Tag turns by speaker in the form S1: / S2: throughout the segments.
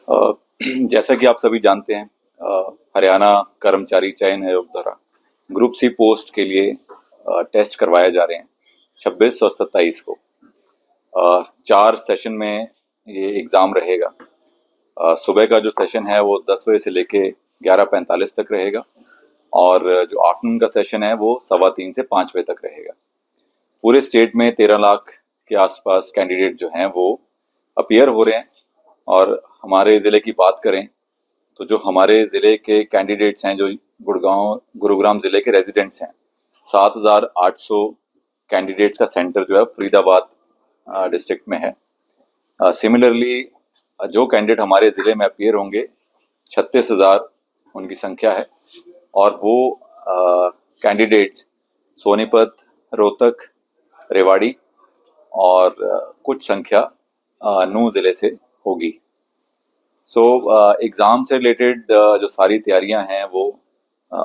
S1: अ, जैसा कि आप सभी जानते हैं, हरियाणा कर्मचारी चयन आयोग द्वारा ग्रुप सी पोस्ट के लिए टेस्ट करवाए जा रहे हैं 26 और 27 को। 4 सेशन में ये एग्ज़ाम रहेगा। सुबह का जो सेशन है वो 10 बजे से लेके 11:45 तक रहेगा, और जो आफ्टरनून का सेशन है वो 3:15 से 5 बजे तक रहेगा। पूरे स्टेट में 13 लाख के आसपास कैंडिडेट जो हैं वो अपीयर हो रहे हैं। और हमारे ज़िले की बात करें तो जो हमारे ज़िले के कैंडिडेट्स हैं, जो गुड़गांव गुरुग्राम ज़िले के रेजिडेंट्स हैं, 7,800 कैंडिडेट्स का सेंटर जो है फरीदाबाद डिस्ट्रिक्ट में है। सिमिलरली जो कैंडिडेट हमारे ज़िले में अपीयर होंगे, 36,000 उनकी संख्या है, और वो कैंडिडेट्स सोनीपत, रोहतक, रेवाड़ी और कुछ संख्या नूंह ज़िले से होगी। सो एग्ज़ाम से रिलेटेड जो सारी तैयारियां हैं वो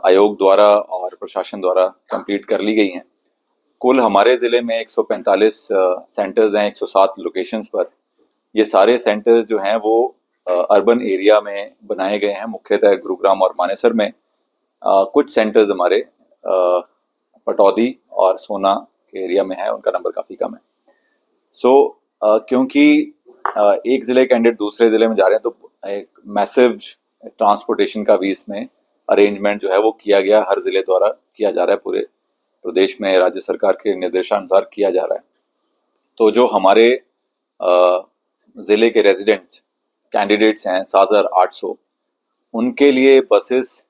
S1: आयोग द्वारा और प्रशासन द्वारा कंप्लीट कर ली गई हैं। कुल हमारे ज़िले में 145 सेंटर्स हैं 107 लोकेशंस पर। ये सारे सेंटर्स जो हैं वो अर्बन एरिया में बनाए गए हैं, मुख्यतः गुरुग्राम और मानेसर में। कुछ सेंटर्स हमारे पटौदी और सोना के एरिया में है, उनका नंबर काफ़ी कम है। सो क्योंकि एक ज़िले कैंडिडेट दूसरे ज़िले में जा रहे हैं, तो एक मैसिव ट्रांसपोर्टेशन का भी इसमें अरेंजमेंट जो है वो किया गया, हर ज़िले द्वारा किया जा रहा है, पूरे प्रदेश में राज्य सरकार के निर्देशानुसार किया जा रहा है। तो जो हमारे ज़िले के रेजिडेंट्स कैंडिडेट्स हैं 7,800, उनके लिए बसेस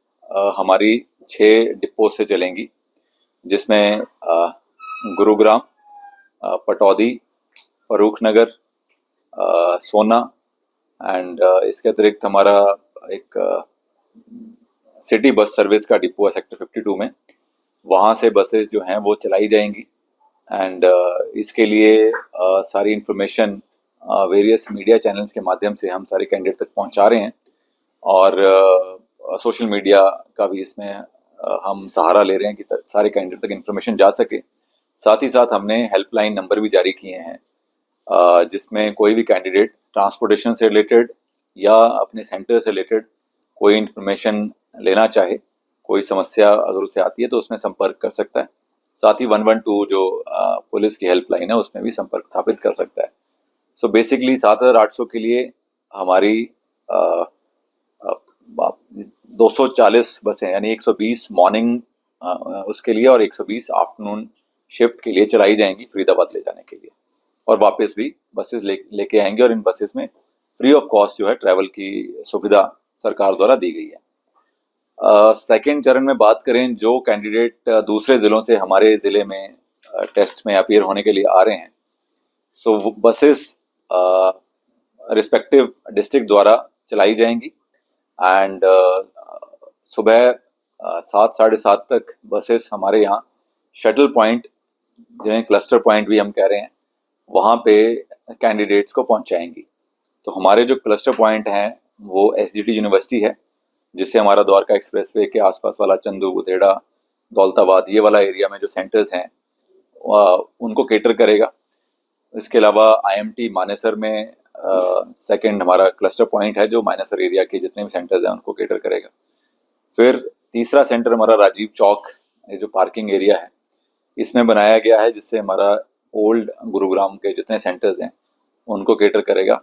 S1: हमारी 6 डिपो से चलेंगी, जिसमें गुरुग्राम, पटौदी, फरूखनगर, सोना एंड इसके अतिरिक्त हमारा एक सिटी बस सर्विस का डिपो है सेक्टर 52 में। वहाँ से बसेस जो हैं वो चलाई जाएंगी। एंड इसके लिए सारी इन्फॉर्मेशन वेरियस मीडिया चैनल्स के माध्यम से हम सारे कैंडिडेट तक पहुँचा रहे हैं, और सोशल मीडिया का भी इसमें हम सहारा ले रहे हैं कि सारे कैंडिडेट तक इन्फॉर्मेशन जा सके। साथ ही साथ हमने हेल्पलाइन नंबर भी जारी किए हैं, जिसमें कोई भी कैंडिडेट ट्रांसपोर्टेशन से रिलेटेड या अपने सेंटर से रिलेटेड कोई इन्फॉर्मेशन लेना चाहे, कोई समस्या अगर उसे आती है तो उसमें संपर्क कर सकता है। साथ ही 112 जो पुलिस की हेल्पलाइन है उसमें भी संपर्क स्थापित कर सकता है। सो बेसिकली 7,800 के लिए हमारी 240 बसें यानी 120 मॉर्निंग उसके लिए और 120 आफ्टरनून शिफ्ट के लिए चलाई जाएंगी फरीदाबाद ले जाने के लिए, और वापस भी बसेस लेके आएंगे। और इन बसेस में फ्री ऑफ कॉस्ट जो है ट्रैवल की सुविधा सरकार द्वारा दी गई है। सेकेंड चरण में बात करें, जो कैंडिडेट दूसरे ज़िलों से हमारे ज़िले में टेस्ट में अपीयर होने के लिए आ रहे हैं, सो बसेस रिस्पेक्टिव डिस्ट्रिक्ट द्वारा चलाई जाएंगी। एंड सुबह 7 साढ़े 7 तक बसेस हमारे यहाँ शटल पॉइंट, जिन्हें क्लस्टर पॉइंट भी हम कह रहे हैं, वहाँ पे कैंडिडेट्स को पहुँचाएंगी। तो हमारे जो क्लस्टर पॉइंट हैं वो एसजीटी यूनिवर्सिटी है, जिससे हमारा द्वारका एक्सप्रेसवे के आसपास वाला चंदू, बुधेड़ा, दौलताबाद, ये वाला एरिया में जो सेंटर्स हैं उनको केटर करेगा। इसके अलावा आईएमटी मानेसर में सेकंड हमारा क्लस्टर पॉइंट है, जो मानेसर एरिया के जितने भी सेंटर्स हैं उनको केटर करेगा। फिर तीसरा सेंटर हमारा राजीव चौक, ये जो पार्किंग एरिया है, इसमें बनाया गया है, जिससे हमारा ओल्ड गुरुग्राम के जितने सेंटर्स हैं उनको केटर करेगा।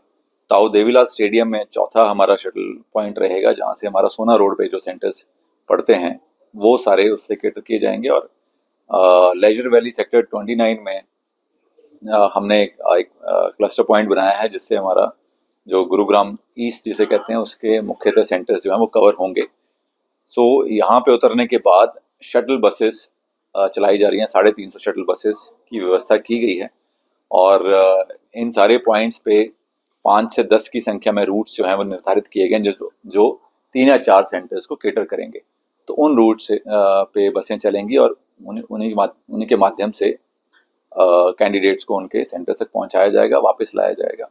S1: ताऊ देवीलाल स्टेडियम में चौथा हमारा शटल पॉइंट रहेगा, जहाँ से हमारा सोना रोड पे जो सेंटर्स पड़ते हैं वो सारे उससे केटर किए जाएंगे। और लेजर वैली सेक्टर 29 में हमने एक क्लस्टर पॉइंट बनाया है, जिससे हमारा जो गुरुग्राम ईस्ट जिसे कहते हैं उसके मुख्यतः सेंटर्स जो हैं वो कवर होंगे। सो यहाँ पे उतरने के बाद शटल बसेस चलाई जा रही हैं, 350 शटल बसेस की व्यवस्था की गई है। और इन सारे पॉइंट्स पे 5 से 10 की संख्या में रूट्स जो हैं वो निर्धारित किए गए, जो 3 या 4 सेंटर्स को केटर करेंगे। तो उन रूट से पे बसें चलेंगी, और उन्हीं के माध्यम से कैंडिडेट्स को उनके सेंटर तक पहुंचाया जाएगा, वापस लाया जाएगा।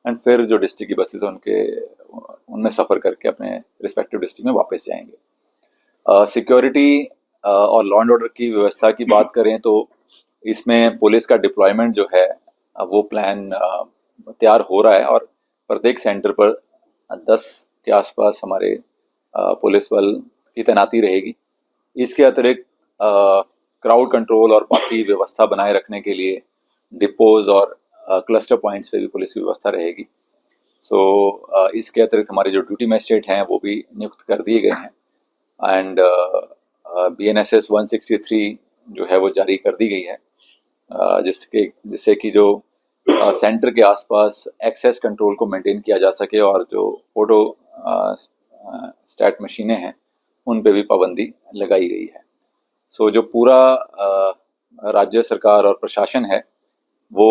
S1: एंड फिर जो डिस्ट्रिक्ट की बसेस उनमें सफ़र करके अपने रिस्पेक्टिव डिस्ट्रिक्ट में वापस जाएंगे। सिक्योरिटी और लॉ एंड ऑर्डर की व्यवस्था की बात करें तो इसमें पुलिस का डिप्लॉयमेंट जो है वो प्लान तैयार हो रहा है, और प्रत्येक सेंटर पर 10 के आसपास हमारे पुलिस बल की तैनाती रहेगी। इसके अतिरिक्त क्राउड कंट्रोल और बाकी व्यवस्था बनाए रखने के लिए डिपोज और क्लस्टर पॉइंट्स पे भी पुलिस की व्यवस्था रहेगी। इसके अतिरिक्त हमारे जो ड्यूटी मजिस्ट्रेट हैं वो भी नियुक्त कर दिए गए हैं एंड BNSS 163 जो है वो जारी कर दी गई है, जिससे कि जो सेंटर के आसपास एक्सेस कंट्रोल को मेंटेन किया जा सके और जो फोटो स्टैट मशीनें हैं उन पे भी पाबंदी लगाई गई है। जो पूरा राज्य सरकार और प्रशासन है वो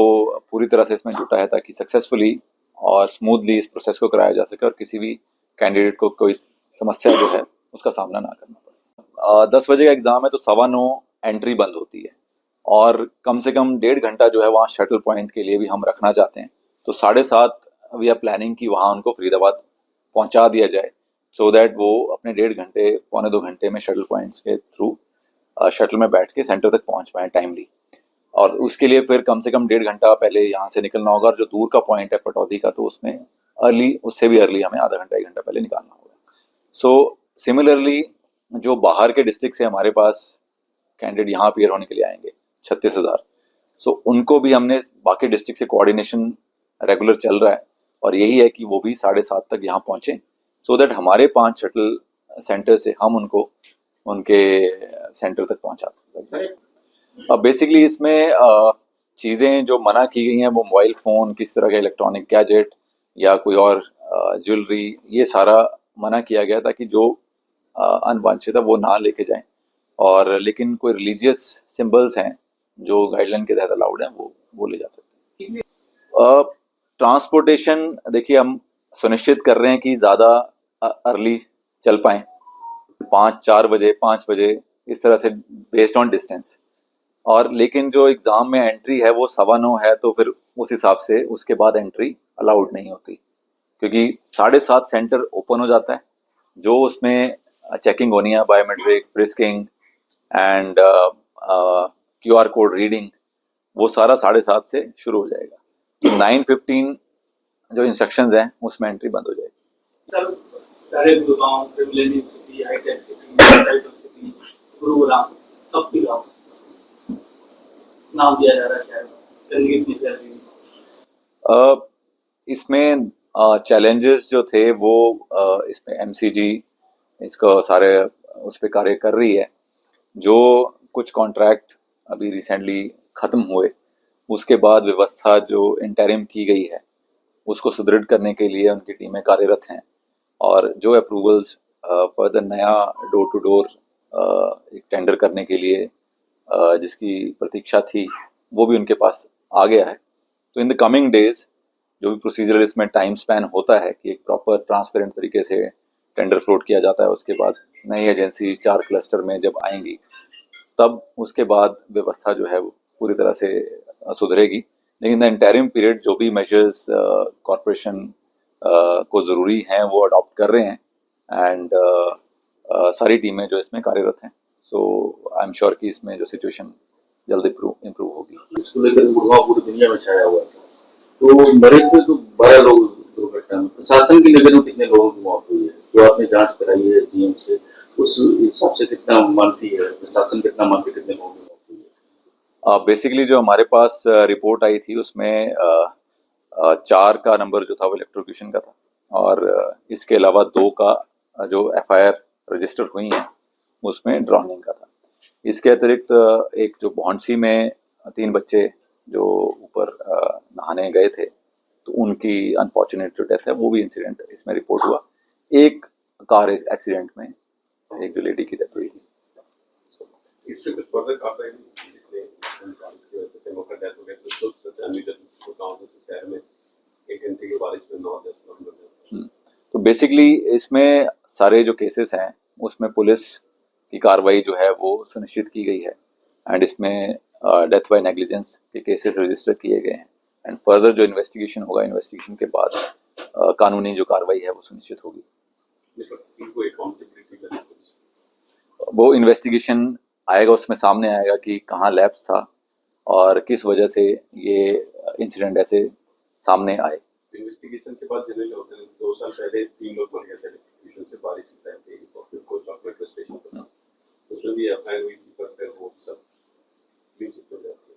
S1: पूरी तरह से इसमें जुटा है ताकि सक्सेसफुली और स्मूथली इस प्रोसेस को कराया जा सके और किसी भी कैंडिडेट को कोई समस्या जो है उसका सामना ना करना पड़े। 10 बजे का एग्ज़ाम है तो 9:15 एंट्री बंद होती है और कम से कम 1.5 घंटा जो है वहाँ शटल पॉइंट के लिए भी हम रखना चाहते हैं। तो 7:30 वी आर प्लानिंग कि वहाँ उनको फरीदाबाद पहुँचा दिया जाए सो दैट वो अपने 1.5 घंटे 1.25 घंटे में शटल पॉइंट्स के थ्रू शटल में बैठ के सेंटर तक पहुँच पाएँ टाइमली। और उसके लिए फिर कम से कम 1.5 घंटा पहले यहाँ से निकलना होगा और जो दूर का पॉइंट है पटौदी का तो उसमें अर्ली, उससे भी अर्ली हमें आधा घंटा 1 घंटा पहले निकालना होगा। सिमिलरली जो बाहर के डिस्ट्रिक्ट से हमारे पास कैंडिडेट यहाँ अपीयर होने के लिए आएंगे 36,000, उनको भी हमने बाकी डिस्ट्रिक्ट से कोऑर्डिनेशन रेगुलर चल रहा है और यही है कि वो भी 7:30 तक यहाँ पहुँचे सो दैट हमारे 5 शटल सेंटर से हम उनको उनके सेंटर तक पहुँचा सकते हैं। अब बेसिकली इसमें चीज़ें जो मना की गई हैं वो मोबाइल फ़ोन, किस तरह का इलेक्ट्रॉनिक गैजेट या कोई और ज्वेलरी, ये सारा मना किया गया ताकि जो अनवांछित है वो ना लेके जाएं। और लेकिन कोई रिलीजियस सिंबल्स हैं जो गाइडलाइन के तहत अलाउड हैं वो ले जा सकते हैं। ट्रांसपोर्टेशन देखिए हम सुनिश्चित कर रहे हैं कि ज़्यादा अर्ली चल पाएँ, 4 बजे 5 बजे इस तरह से बेस्ड ऑन डिस्टेंस। और लेकिन जो एग्ज़ाम में एंट्री है वो 9:15 है तो फिर उस हिसाब से उसके बाद एंट्री अलाउड नहीं होती क्योंकि 7:30 सेंटर ओपन हो जाता है। जो उसमें चेकिंग होनी है, biometric, frisking and QR code reading, वो सारा 7:30 से शुरू हो जाएगा। तो 9:15 जो इंस्ट्रक्शंस हैं उसमें एंट्री बंद हो जाएगी।
S2: सर, सारे Gurgaon, millennium city, hitech city, cyber city, Gurugram, सब की नाम दिया जा रहा है शायद।
S1: इसमें चैलेंजेस जो थे वो इसमें MCG इसको सारे उस पर कार्य कर रही है। जो कुछ कॉन्ट्रैक्ट अभी रिसेंटली ख़त्म हुए उसके बाद व्यवस्था जो इंटरिम की गई है उसको सुदृढ़ करने के लिए उनकी टीमें कार्यरत हैं और जो अप्रूवल्स फर्दर नया डोर टू डोर एक टेंडर करने के लिए जिसकी प्रतीक्षा थी वो भी उनके पास आ गया है। तो इन द कमिंग डेज जो भी प्रोसीजरल इसमें टाइम स्पैन होता है कि एक प्रॉपर ट्रांसपेरेंट तरीके से टेंडर फ्लोट किया जाता है, उसके बाद नई एजेंसी 4 क्लस्टर में जब आएंगी तब उसके बाद व्यवस्था जो है वो पूरी तरह से सुधरेगी। लेकिन द इंटरिम पीरियड जो भी मेजर्स कॉरपोरेशन को ज़रूरी हैं वो अडॉप्ट कर रहे हैं एंड सारी टीमें जो इसमें कार्यरत हैं। आई एम श्योर कि इसमें जो सिचुएशन जल्द इम्प्रूव होगी।
S3: इसको लेकर गुड़गांव पूरी दुनिया में छाया हुआ था, तो मरे थे तो 12 लोग दुर्घटना में। प्रशासन की नजर में कितने लोगों की मौत हुई है जो आपने जांच कराई है SDM से, उस हिसाब से कितना मानती है प्रशासन, कितना मानती कितने लोगों की मौत हुई है?
S1: बेसिकली जो हमारे पास रिपोर्ट आई थी उसमें 4 का नंबर जो था वो इलेक्ट्रोक्यूशन का था और इसके अलावा 2 का जो FIR रजिस्टर हुई हैं उसमें ड्राउनिंग का था। इसके अतिरिक्त एक जो भौंडसी में 3 बच्चे जो ऊपर नहाने गए थे तो उनकी अनफॉर्चुनेट जो डेथ है वो भी इंसिडेंट इसमें रिपोर्ट हुआ। एक कार एक्सीडेंट में एक जो लेडी की डेथ हुई थी।
S4: इससे कुछ फर्दर कार्रवाई बारिश की वजह से मौका डेथ हो गया तो गाँव जैसे शहर में 1 घंटे की बारिश में 9-10 लोग।
S1: तो बेसिकली इसमें सारे जो केसेस हैं उसमें पुलिस की कार्रवाई जो है वो सुनिश्चित की गई है एंड इसमें डेथ बाय नेग्लिजेंस के केसेस रजिस्टर किए गए हैं एंड फर्दर जो इन्वेस्टिगेशन होगा, इन्वेस्टिगेशन के बाद कानूनी जो कार्रवाई है वो सुनिश्चित होगी। वो इन्वेस्टिगेशन आएगा, उसमें सामने आएगा कि कहाँ लैप्स था और किस वजह से ये इंसिडेंट ऐसे सामने आए।
S4: इन्वेस्टिगेशन के बाद जनरल होते हैं 2 साल पहले 3 लोग मर गए थे इलेक्ट्रिशियन से बारिश के टाइम पे इस वक्त को चॉकलेट स्टेशन पर उसमें भी एफआईआर हुई थी पर फिर वो सब भी हो जाती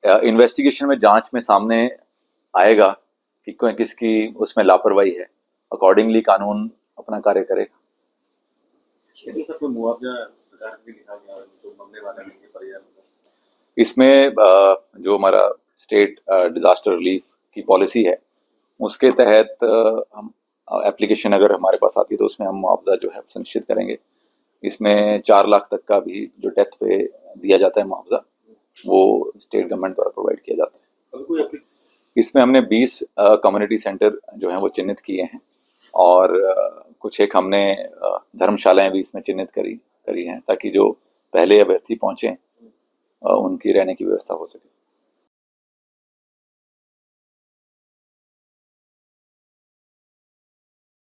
S4: है।
S1: इन्वेस्टिगेशन में जांच में सामने आएगा कि कोई किसकी उसमें लापरवाही है, अकॉर्डिंगली कानून अपना कार्य करेगा।
S5: इसमें सर कोई मुआवजा सरकार भी लिखा गया है जो मरने वाला नहीं है परिवार को?
S1: इसमें जो हमारा स्टेट डिजास्टर रिलीफ की पॉलिसी है उसके तहत हम एप्लीकेशन अगर हमारे पास आती है तो उसमें हम मुआवजा जो है सुनिश्चित करेंगे। इसमें 4 लाख तक का भी जो डेथ पे दिया जाता है मुआवजा वो स्टेट गवर्नमेंट द्वारा प्रोवाइड किया जाता है।
S3: अगर कोई
S1: इसमें हमने 20 कम्युनिटी सेंटर जो हैं वो चिन्हित किए हैं और कुछ एक हमने धर्मशालाएं भी इसमें चिन्हित करी हैं ताकि जो पहले अभ्यर्थी पहुंचे उनकी रहने की व्यवस्था हो सके।